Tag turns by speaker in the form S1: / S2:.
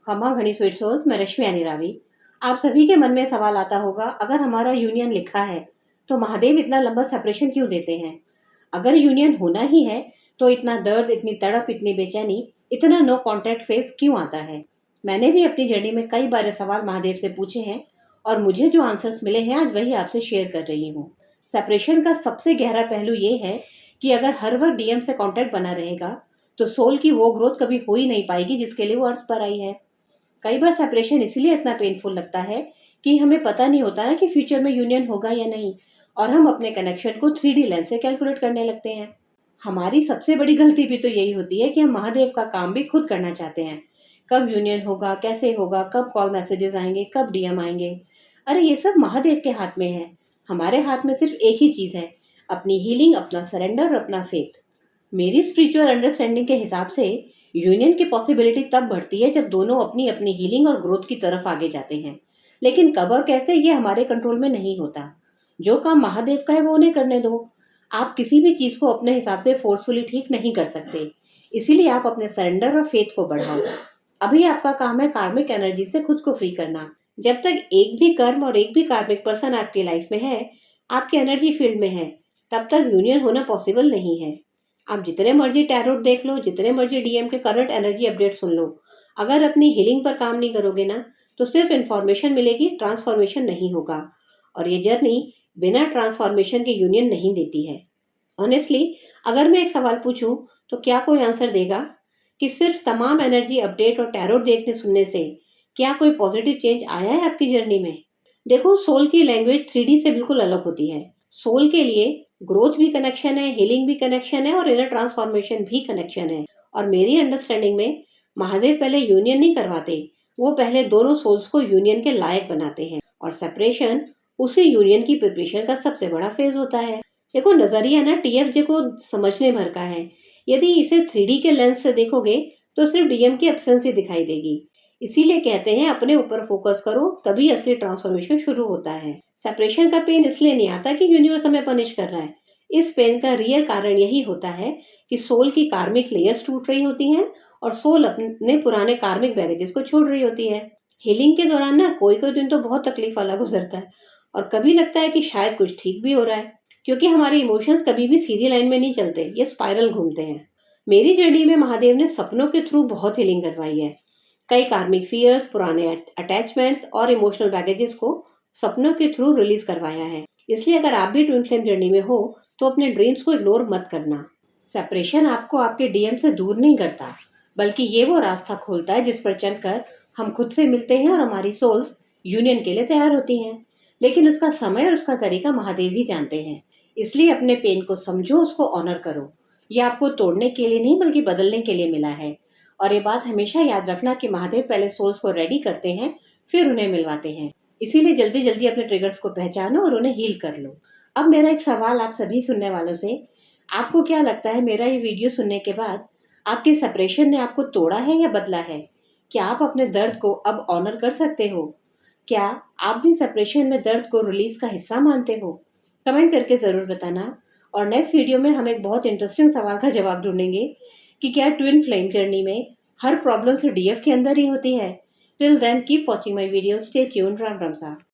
S1: हमा घनी sweet souls, मैं रश्मि यानी रावी। आप सभी के मन में सवाल आता होगा, अगर हमारा यूनियन लिखा है तो महादेव इतना लंबा सेपरेशन क्यों देते हैं? अगर यूनियन होना ही है तो इतना दर्द, इतनी तड़प, इतनी बेचैनी, इतना नो कॉन्टैक्ट फेस क्यों आता है? मैंने भी अपनी जर्नी में कई बार ये सवाल महादेव से पूछे हैं और मुझे जो आंसर्स मिले हैं आज वही आपसे शेयर कर रही हूँ। सेपरेशन का सबसे गहरा पहलू ये है कि अगर हर वक्त डीएम से कॉन्टैक्ट बना रहेगा तो सोल की वो ग्रोथ कभी हो ही नहीं पाएगी जिसके लिए वो अर्थ पर आई है। कई बार सेपरेशन इसलिए इतना पेनफुल लगता है कि हमें पता नहीं होता ना कि फ्यूचर में यूनियन होगा या नहीं, और हम अपने कनेक्शन को 3D लेंस से कैलकुलेट करने लगते हैं। हमारी सबसे बड़ी गलती भी तो यही होती है कि हम महादेव का काम भी खुद करना चाहते हैं। कब यूनियन होगा, कैसे होगा, कब कॉल मैसेजेस आएंगे, कब डीएम आएंगे। अरे ये सब महादेव के हाथ में है। हमारे हाथ में सिर्फ एक ही चीज है, अपनी हीलिंग, अपना सरेंडर और अपना फेथ। मेरी स्पिरिचुअल अंडरस्टैंडिंग के हिसाब से यूनियन की पॉसिबिलिटी तब बढ़ती है जब दोनों अपनी अपनी हीलिंग और ग्रोथ की तरफ आगे जाते हैं। लेकिन कब और कैसे, ये हमारे कंट्रोल में नहीं होता। जो काम महादेव का है वो उन्हें करने दो। आप किसी भी चीज को अपने हिसाब से फोर्सफुली ठीक नहीं कर सकते। इसीलिए आप अपने सरेंडर और फेथ को बढ़ाओ। अभी आपका काम है कार्मिक एनर्जी से खुद को फ्री करना। जब तक एक भी कर्म और एक भी कार्मिक पर्सन आपकी लाइफ में है, आपके एनर्जी फील्ड में है, तब तक यूनियन होना पॉसिबल नहीं है। आप जितने मर्जी टैरोट देख लो, जितने मर्जी डीएम के करंट एनर्जी अपडेट सुन लो, अगर अपनी हीलिंग पर काम नहीं करोगे ना तो सिर्फ इंफॉर्मेशन मिलेगी, ट्रांसफॉर्मेशन नहीं होगा। और ये जर्नी बिना ट्रांसफॉर्मेशन के यूनियन नहीं देती है। ऑनेस्टली, अगर मैं एक सवाल पूछूं तो क्या कोई आंसर देगा कि सिर्फ तमाम एनर्जी अपडेट और टैरोट देखने सुनने से क्या कोई पॉजिटिव चेंज आया है आपकी जर्नी में? देखो, सोल की लैंग्वेज 3D से बिल्कुल अलग होती है। सोल के लिए ग्रोथ भी कनेक्शन है, हीलिंग भी कनेक्शन है और इनर ट्रांसफॉर्मेशन भी कनेक्शन है। और मेरी अंडरस्टैंडिंग में महादेव पहले यूनियन नहीं करवाते, वो पहले दोनों सोल्स को यूनियन के लायक बनाते हैं, और सेपरेशन उसी यूनियन की प्रिपरेशन का सबसे बड़ा फेज होता है। देखो, नजरिया ना टीएफजे को समझने भर का है। यदि इसे 3D के लेंस से देखोगे तो सिर्फ डीएम की एब्सेंस ही दिखाई देगी। इसीलिए कहते हैं अपने ऊपर फोकस करो, तभी असली ट्रांसफॉर्मेशन शुरू होता है। सेपरेशन का पेन इसलिए नहीं आता कि यूनिवर्स हमें पनिश कर रहा है। इस पेन का रियल कारण यही होता है कि सोल की कार्मिक लेयर्स टूट रही होती हैं और सोल अपने पुराने कार्मिक बैगेजेस को छोड़ रही होती है। हीलिंग के दौरान ना कोई कोई दिन तो बहुत तकलीफ वाला गुजरता है और कभी लगता है कि शायद कुछ ठीक भी हो रहा है, क्योंकि हमारे इमोशंस कभी भी सीधी लाइन में नहीं चलते, ये स्पाइरल घूमते हैं। मेरी जर्नी में महादेव ने सपनों के थ्रू बहुत हीलिंग करवाई है। कई कार्मिक फियर्स, पुराने अटैचमेंट्स और इमोशनल बैगेजेस को सपनों के थ्रू रिलीज करवाया है। इसलिए अगर आप भी ट्विन फ्लेम जर्नी में हो तो अपने ड्रीम्स को इग्नोर मत करना। सेपरेशन आपको आपके डीएम से दूर नहीं करता, बल्कि ये वो रास्ता खोलता है जिस पर चलकर हम खुद से मिलते हैं और हमारी सोल्स यूनियन के लिए तैयार होती हैं। लेकिन उसका समय और उसका तरीका महादेव ही जानते हैं। इसलिए अपने पेन को समझो, उसको ऑनर करो। ये आपको तोड़ने के लिए नहीं बल्कि बदलने के लिए मिला है। और ये बात हमेशा याद रखना कि महादेव पहले सोल्स को रेडी करते हैं, फिर उन्हें मिलवाते हैं। इसीलिए जल्दी जल्दी अपने ट्रिगर्स को पहचानो और उन्हें हील कर लो। अब मेरा एक सवाल आप सभी सुनने वालों से, आपको क्या लगता है मेरा ये वीडियो सुनने के बाद आपके सेपरेशन ने आपको तोड़ा है या बदला है? क्या आप अपने दर्द को अब ऑनर कर सकते हो? क्या आप भी सेपरेशन में दर्द को रिलीज का हिस्सा मानते हो? कमेंट करके जरूर बताना। और नेक्स्ट वीडियो में हम एक बहुत इंटरेस्टिंग सवाल का जवाब ढूंढेंगे कि क्या ट्विन फ्लेम जर्नी में हर प्रॉब्लम सिर्फ डीएफ के अंदर ही होती है? Till then keep watching my video, stay tuned. Ram Ram साहब।